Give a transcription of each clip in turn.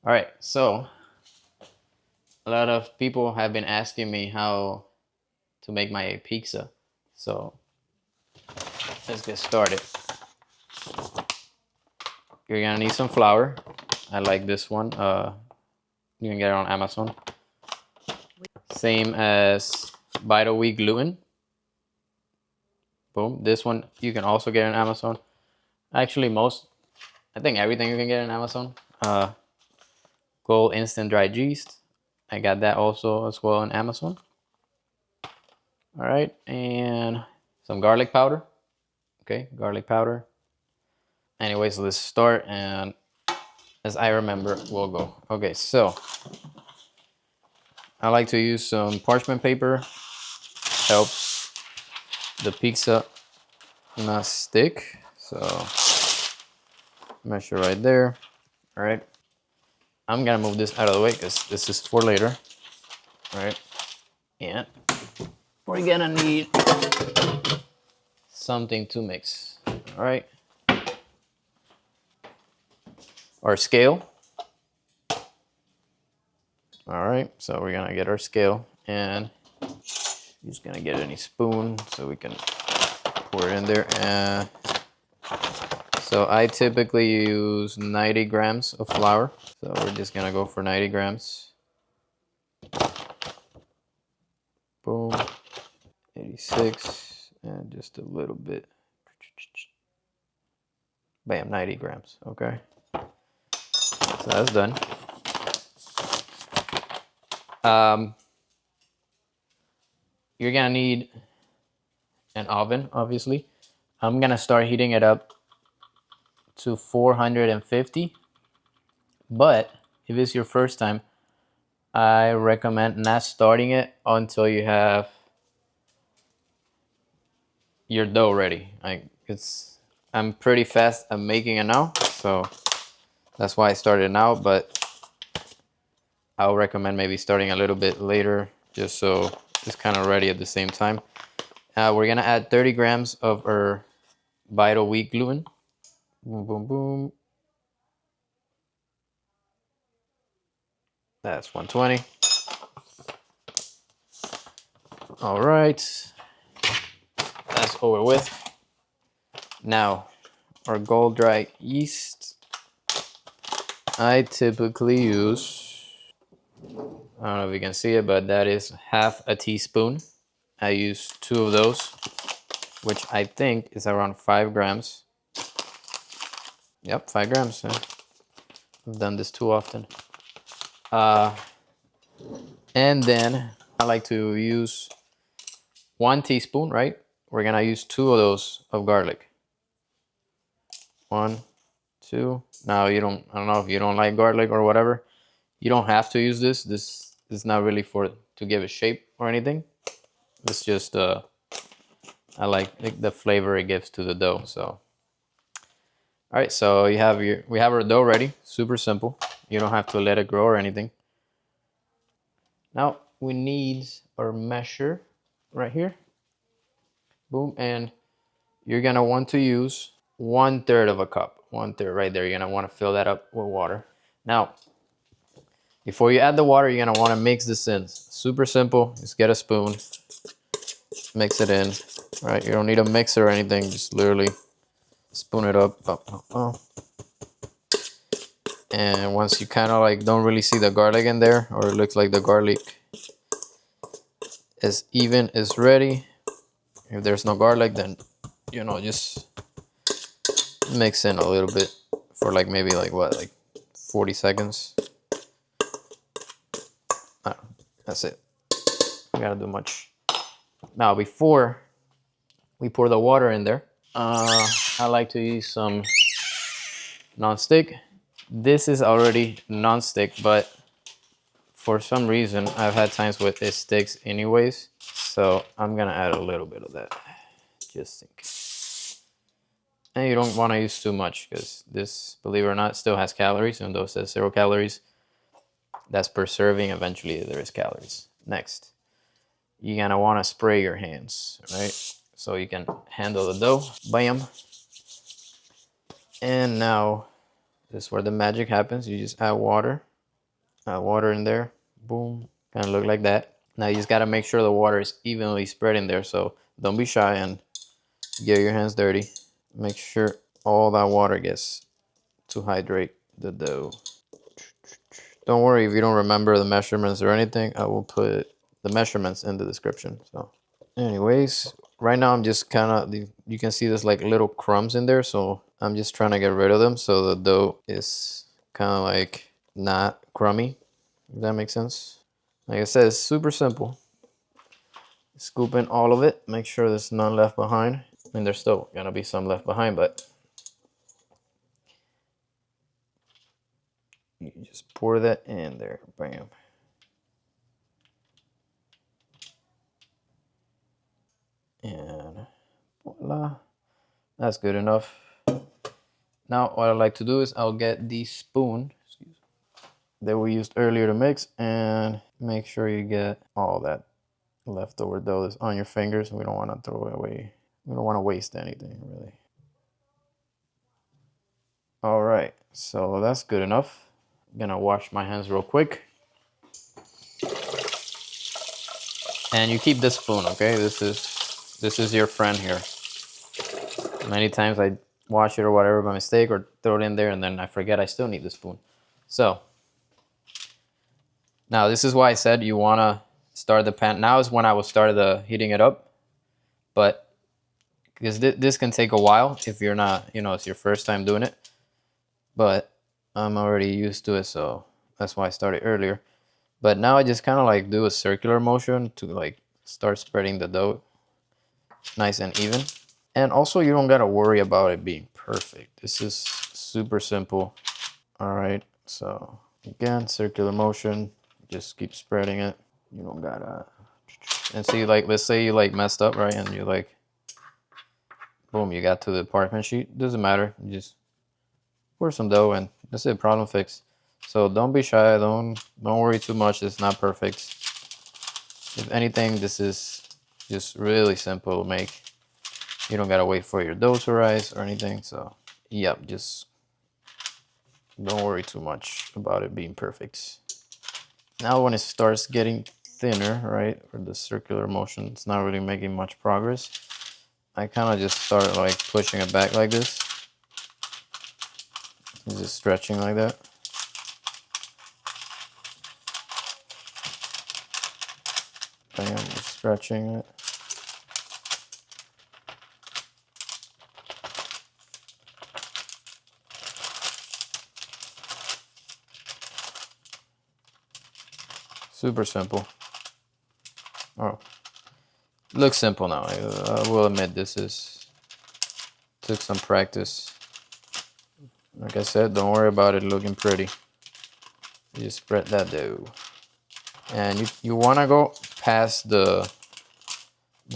All right, so a lot of people have been asking me how to make my pizza. So let's get started. You're gonna need some flour. I like this one. You can get it on Amazon. Same as Vital Wheat gluten. Boom. This one you can also get on Amazon. Actually, I think everything you can get on Amazon. Gold instant dry yeast. I got that also as well on Amazon. All right, and some garlic powder. Okay, garlic powder. Anyways, let's start, and as I remember, we'll go. Okay, so I like to use some parchment paper. Helps the pizza not stick. So measure right there. All right, I'm gonna move this out of the way because this is for later. All right, and we're gonna need something to mix. All right, our scale. All right, so we're gonna get our scale, and just gonna get any spoon so we can pour it in there. And so I typically use 90 grams of flour. So we're just gonna go for 90 grams. Boom. 86 and just a little bit. Bam, 90 grams. Okay. So that's done. You're gonna need an oven, obviously. I'm gonna start heating it up to 450. But if it's your first time, I recommend not starting it until you have your dough ready. I'm pretty fast at making it now, so that's why I started now, but I'll recommend maybe starting a little bit later just so it's kind of ready at the same time. We're gonna add 30 grams of our Vital Wheat gluten. Boom, boom, boom. That's 120. All right, that's over with. Now, our gold dry yeast. I typically use, I don't know if you can see it, but that is half a teaspoon. I use 2 of those, which I think is around 5 grams. Yep, 5 grams. I've done this too often. And then I like to use 1 teaspoon, right? We're gonna use 2 of those of garlic. 1, 2. Now I don't know if you don't like garlic or whatever. You don't have to use this. This is not really to give a shape or anything. It's just I like the flavor it gives to the dough. So, all right. So we have our dough ready. Super simple. You don't have to let it grow or anything. Now we need our measure right here. Boom, and you're gonna want to use 1/3 of a cup. 1/3 right there. You're gonna want to fill that up with water. Now, before you add the water, you're gonna want to mix this in. Super simple. Just get a spoon, mix it in. All right, you don't need a mixer or anything. Just literally spoon it up. And once you kind of like don't really see the garlic in there, or it looks like the garlic is ready. If there's no garlic, then just mix in a little bit for like maybe like 40 seconds. That's it. You gotta do much. Now before we pour the water in there, I like to use some non-stick. This is already non-stick, but for some reason I've had times where it sticks anyways, so I'm gonna add a little bit of that just in case. And you don't want to use too much because this, believe it or not, still has calories, even though it says 0 calories. That's per serving. Eventually there is calories. Next, you're gonna want to spray your hands, right? So you can handle the dough. Bam. And now this is where the magic happens. You just add water. Add water in there. Boom. Kind of look like that. Now you just got to make sure the water is evenly spread in there. So don't be shy and get your hands dirty. Make sure all that water gets to hydrate the dough. Don't worry if you don't remember the measurements or anything. I will put the measurements in the description. So anyways, right now I'm just kind of, you can see there's like little crumbs in there. So I'm just trying to get rid of them so the dough is kind of like not crummy. If that makes sense. Like I said, it's super simple. Scoop in all of it. Make sure there's none left behind. I mean, there's still gonna be some left behind, but you just pour that in there. Bam. And voila. That's good enough. Now what I like to do is I'll get the spoon that we used earlier to mix and make sure you get all that leftover dough that's on your fingers. We don't want to throw it away. We don't want to waste anything really. All right, so that's good enough. I'm gonna wash my hands real quick. And you keep this spoon, okay? This is your friend here. Many times I wash it or whatever by mistake or throw it in there and then I forget I still need the spoon. So now this is why I said you wanna start the pan. Now is when I will start the heating it up, but because this can take a while if you're not, you know, it's your first time doing it. But I'm already used to it, so that's why I started earlier. But now I just kind of like do a circular motion to like start spreading the dough nice and even. And also you don't gotta worry about it being perfect. This is super simple. All right, so again, circular motion, just keep spreading it. You don't gotta, and see, like, let's say you like messed up, right? And you like, boom, you got to the parchment sheet. Doesn't matter, you just pour some dough and that's it, problem fixed. So don't be shy, don't worry too much, it's not perfect. If anything, this is just really simple to make. You don't gotta wait for your dough to rise or anything, so yep, just don't worry too much about it being perfect. Now when it starts getting thinner, right, or the circular motion, it's not really making much progress, I kind of just start like pushing it back like this. Just stretching like that. Bam, just stretching it. Super simple. Oh, looks simple now. I will admit this took some practice. Like I said, don't worry about it looking pretty. You just spread that dough, and you want to go past the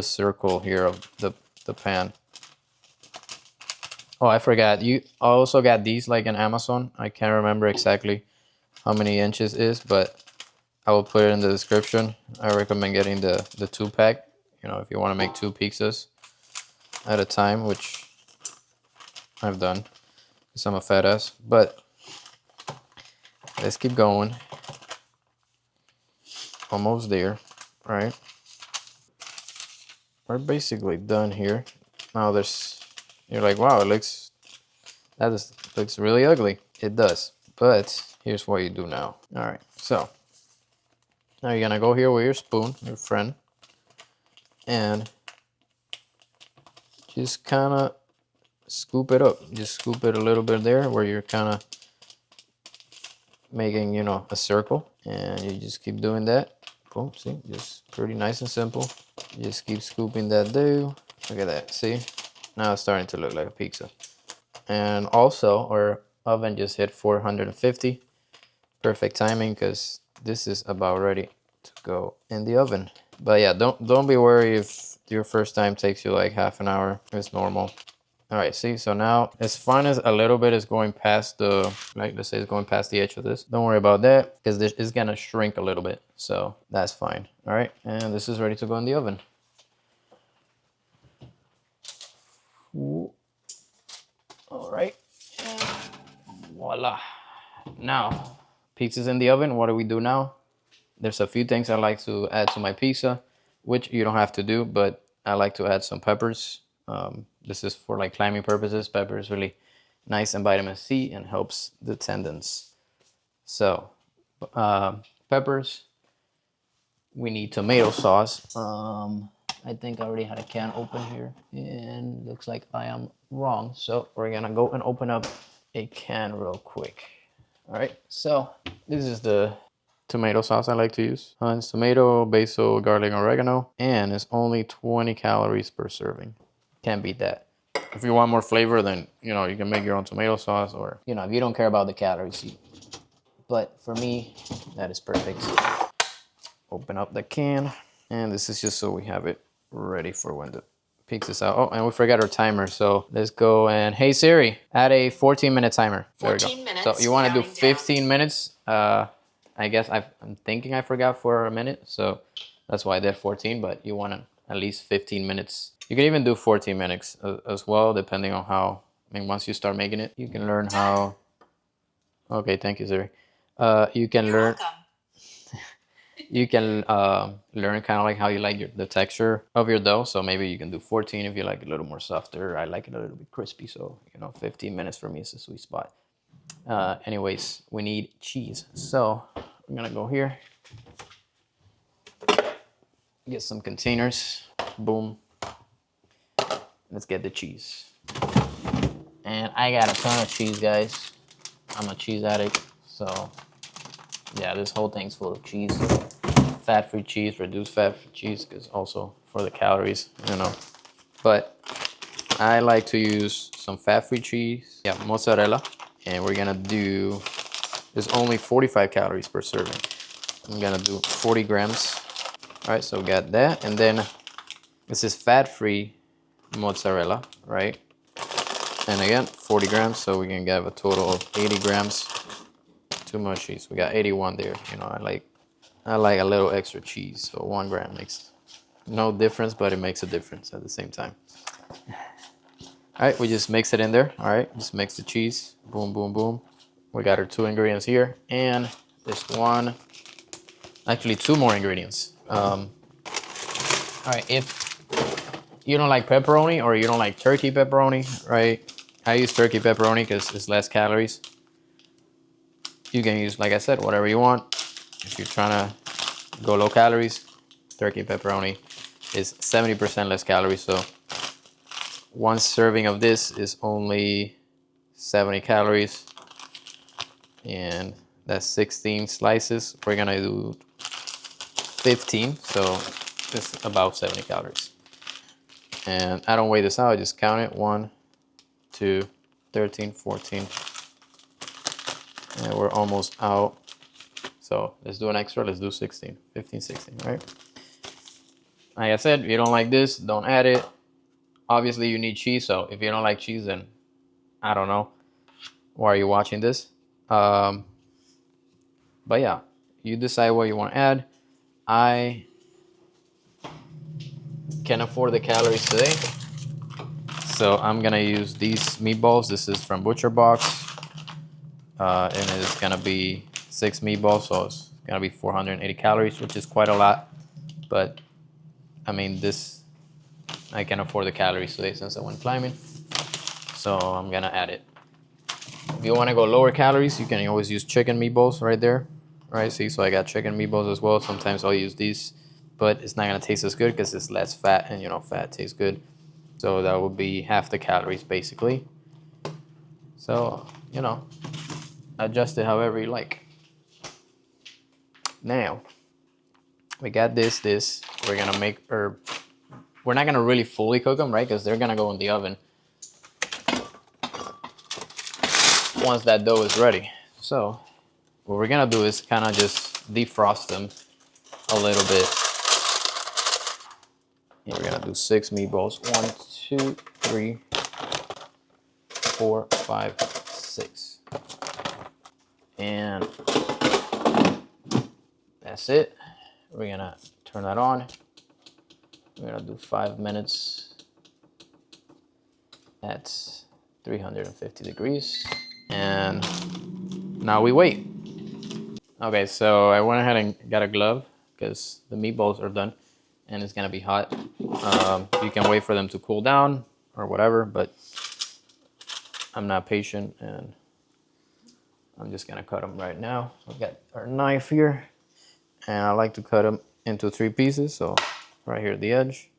circle here of the pan. Oh, I forgot. You also got these like in Amazon. I can't remember exactly how many inches is, but I will put it in the description. I recommend getting the 2-pack. You know, if you want to make 2 pizzas at a time, which I've done because I'm a fat ass. But let's keep going. Almost there, right? We're basically done here. Now you're like, wow, looks really ugly. It does, but here's what you do now. All right, so now you're gonna go here with your spoon, your friend, and just kind of scoop it up. Just scoop it a little bit there where you're kind of making, you know, a circle, and you just keep doing that. Boom, see, just pretty nice and simple. You just keep scooping that dough. Look at that, see? Now it's starting to look like a pizza. And also our oven just hit 450. Perfect timing because this is about ready to go in the oven. But yeah, don't be worried if your first time takes you like half an hour. It's normal. All right, see, so now as fine as a little bit is going past the, right, let's say it's going past the edge of this. Don't worry about that because this is gonna shrink a little bit. So that's fine. All right, and this is ready to go in the oven. Ooh. All right, and voila. Now Pizza's in the oven. What do we do now? There's a few things I like to add to my pizza, which you don't have to do, but I like to add some peppers. This is for like climbing purposes. Pepper is really nice and vitamin C and helps the tendons. So, peppers. We need tomato sauce. I think I already had a can open here, and looks like I am wrong. So we're gonna go and open up a can real quick. All right, so this is the tomato sauce I like to use. It's tomato, basil, garlic, oregano, and it's only 20 calories per serving. Can't beat that. If you want more flavor, then you can make your own tomato sauce, or if you don't care about the calories. But for me, that is perfect. Open up the can, and this is just so we have it ready for when the pizza's out. Oh, and we forgot our timer, so let's go and, hey Siri, add a 14-minute timer. There we go. 14 minutes. So you want to do 15 minutes. I guess I'm thinking I forgot for a minute, so that's why I did 14, but you want at least 15 minutes. You can even do 14 minutes as well, depending on how, once you start making it, you can learn how. Okay, thank you, Siri. You can learn. Welcome. You can learn kind of like how you like the texture of your dough. So maybe you can do 14 if you like it a little more softer. I like it a little bit crispy. So, 15 minutes for me is a sweet spot. Anyways, we need cheese. So I'm going to go here. Get some containers. Boom. Let's get the cheese. And I got a ton of cheese, guys. I'm a cheese addict. So yeah, this whole thing's full of cheese. Fat-free cheese, reduced fat-free cheese, because also for the calories, But I like to use some fat-free cheese. Yeah, mozzarella. And we're gonna do, there's only 45 calories per serving. I'm gonna do 40 grams. All right, so we got that. And then this is fat-free mozzarella, right? And again, 40 grams, so we can get a total of 80 grams. Too much cheese. We got 81 there. I like a little extra cheese, so 1 gram makes no difference, but it makes a difference at the same time. All right, we just mix it in there. All right, just mix the cheese. Boom, boom, boom. We got our 2 ingredients here, and this one, actually 2 more ingredients. All right, if you don't like pepperoni or you don't like turkey pepperoni, right? I use turkey pepperoni because it's less calories. You can use, like I said, whatever you want. If you're trying to go low calories, turkey pepperoni is 70% less calories. So 1 serving of this is only 70 calories. And that's 16 slices. We're gonna do 15, so it's about 70 calories. And I don't weigh this out, I just count it. 1, 2, 13, 14. And we're almost out. So let's do an extra, let's do 16, 15, 16, right? Like I said, if you don't like this, don't add it. Obviously you need cheese, so if you don't like cheese, then I don't know why are you watching this. But yeah, you decide what you want to add. I can afford the calories today, so I'm gonna use these meatballs. This is from Butcher Box, and it's gonna be 6 meatballs, so it's gonna be 480 calories, which is quite a lot. But this, I can afford the calories today since I went climbing, so I'm gonna add it. If you want to go lower calories, you can always use chicken meatballs right there, right? See, so I got chicken meatballs as well. Sometimes I'll use these, but it's not gonna taste as good because it's less fat, and fat tastes good. So that would be half the calories basically. So adjust it however you like. Now we got this. We're gonna make, or we're not gonna really fully cook them, right? Because they're gonna go in the oven once that dough is ready. So what we're gonna do is kind of just defrost them a little bit. And we're gonna do 6 meatballs. 1, 2, 3, 4, 5, 6. And that's it. We're gonna turn that on. We're gonna do 5 minutes at 350 degrees. And now we wait. Okay, so I went ahead and got a glove because the meatballs are done and it's gonna be hot. You can wait for them to cool down or whatever, but I'm not patient and I'm just gonna cut them right now. So we got our knife here and I like to cut them into 3 pieces. So right here at the edge,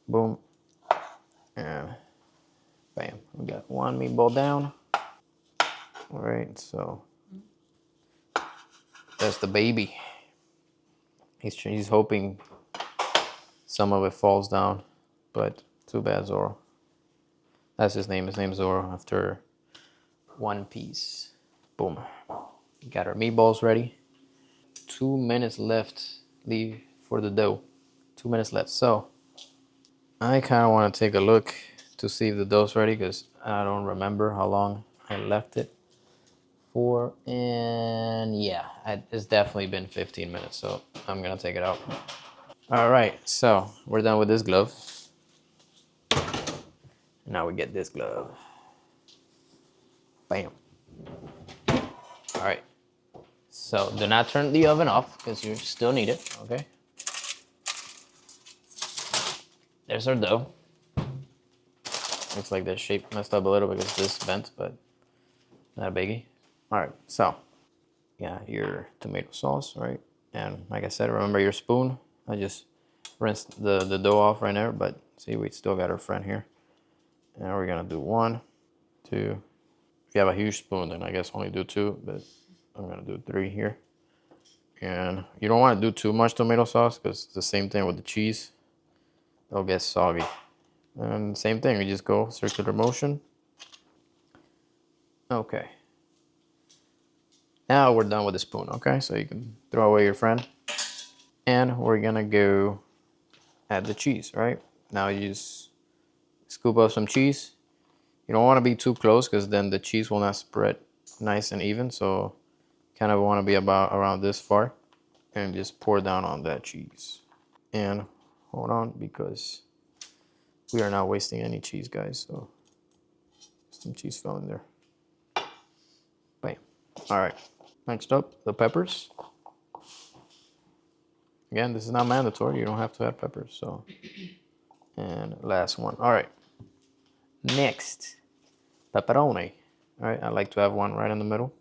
boom, and bam. We got one meatball down. All right, so that's the baby. He's hoping some of it falls down, but too bad, Zorro. That's his name. His name's Zorro after One Piece. Boom. Got our meatballs ready. 2 minutes left. Leave for the dough. 2 minutes left. So I kind of want to take a look to see if the dough's ready because I don't remember how long I left it for. And yeah, it's definitely been 15 minutes. So I'm going to take it out. All right. So we're done with this glove. Now we get this glove. Bam. All right. So do not turn the oven off because you still need it, okay? There's our dough. Looks like the shape messed up a little because this bent, but not a biggie. All right, so yeah, your tomato sauce, right? And like I said, remember your spoon. I just rinsed the dough off right there, but see, we still got our friend here. And we're gonna do 1, 2. If you have a huge spoon, then I guess only do 2, but I'm gonna do 3 here. And you don't want to do too much tomato sauce because it's the same thing with the cheese. It'll get soggy. And same thing, we just go circular motion. Okay. Now we're done with the spoon, okay? So you can throw away your friend. And we're gonna go add the cheese, right? Now you just scoop up some cheese. You don't wanna be too close because then the cheese will not spread nice and even. So kind of wanna be about around this far and just pour down on that cheese. And hold on because we are not wasting any cheese, guys. So some cheese fell in there. Bam. All right. Next up, the peppers. Again, this is not mandatory. You don't have to add peppers. So, and last one. All right. Next, pepperoni. All right. I like to have one right in the middle.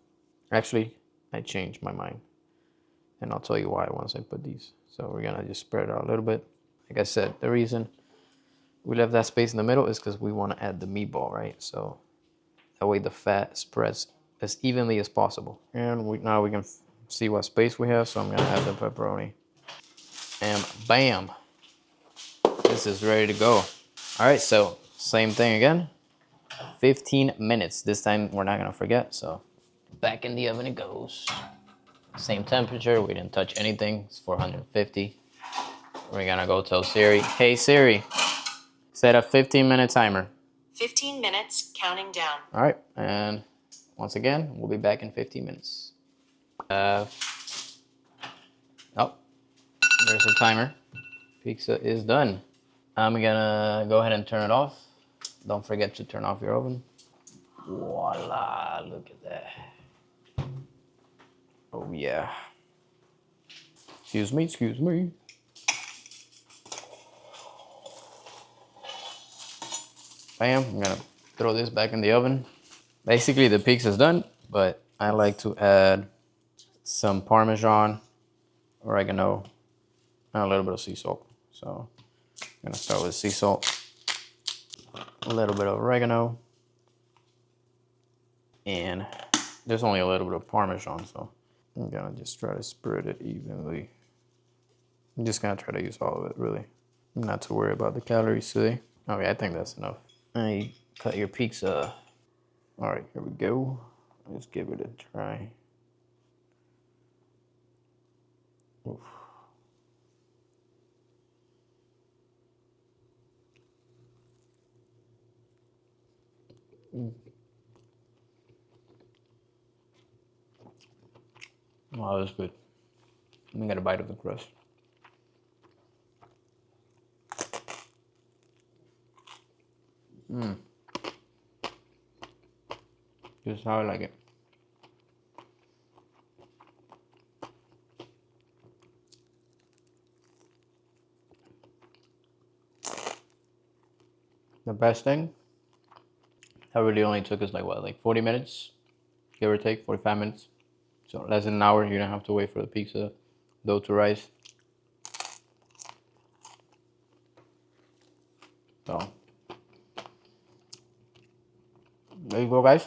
Actually, I changed my mind, and I'll tell you why once I put these. So we're gonna just spread it out a little bit. Like I said, the reason we left that space in the middle is because we want to add the meatball, right? So that way the fat spreads as evenly as possible. And now we can see what space we have. So I'm gonna add the pepperoni. And bam, this is ready to go. All right, so same thing again. 15 minutes. This time we're not gonna forget. So back in the oven it goes. Same temperature. We didn't touch anything. It's 450. We're gonna go tell Siri. Hey Siri, set a 15-minute timer. 15 minutes, counting down. All right, and once again, we'll be back in 15 minutes. Oh, there's a timer. Pizza is done. I'm gonna go ahead and turn it off. Don't forget to turn off your oven. Voila, look at that. Oh yeah. Excuse me, excuse me. Bam, I'm gonna throw this back in the oven. Basically the pizza's done, but I like to add some Parmesan, oregano, and a little bit of sea salt. So I'm gonna start with sea salt, a little bit of oregano, and there's only a little bit of Parmesan, so I'm gonna just try to spread it evenly. I'm just gonna try to use all of it, really. Not to worry about the calories today. Okay, I think that's enough. And you cut your pizza. All right, here we go. Let's give it a try. Oof. Wow, that's good. Let me get a bite of the crust. This is how I like it. the best thing. That really only took us like what, like 40 minutes, give or take, 45 minutes. So less than an hour. You don't have to wait for the pizza dough to rise. So there you go, guys.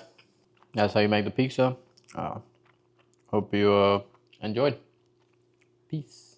That's how you make the pizza. Hope you enjoyed. Peace.